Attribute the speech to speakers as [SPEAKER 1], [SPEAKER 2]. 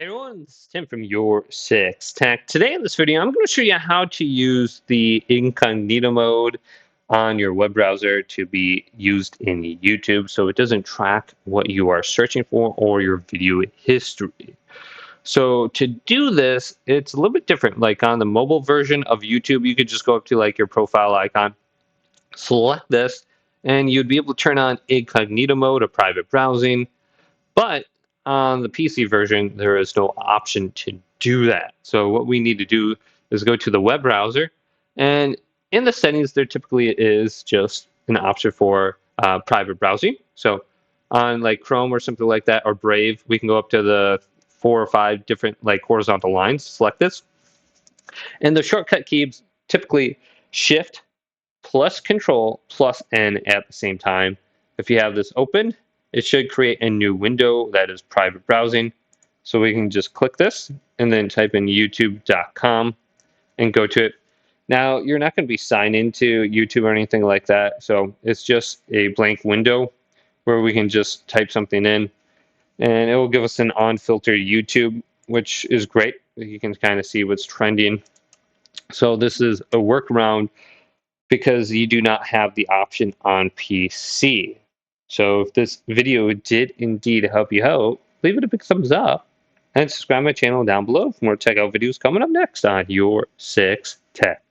[SPEAKER 1] Hey everyone, this is Tim from Your Six Tech. Today in this video, I'm going to show you how to use the Incognito mode on your web browser to be used in YouTube so it doesn't track what you are searching for or your video history. So to do this, it's a little bit different. Like on the mobile version of YouTube, you could just go up to like your profile icon, select this, and you'd be able to turn on Incognito mode or private browsing. But on the PC version, there is no option to do that. So what we need to do is go to the web browser, and in the settings, there typically is just an option for private browsing. So on like Chrome or something like that, or Brave, we can go up to the 4 or 5 different like horizontal lines. Select this, and the shortcut keys typically Shift plus Control plus N at the same time. If you have this open, it should create a new window that is private browsing. So we can just click this and then type in youtube.com and go to it. Now, you're not going to be signed into YouTube or anything like that. So it's just a blank window where we can just type something in and it will give us an unfiltered YouTube, which is great. You can kind of see what's trending. So this is a workaround because you do not have the option on PC. So if this video did indeed help you out, leave it a big thumbs up and subscribe to my channel down below for more tech out videos coming up next on Your Six Tech.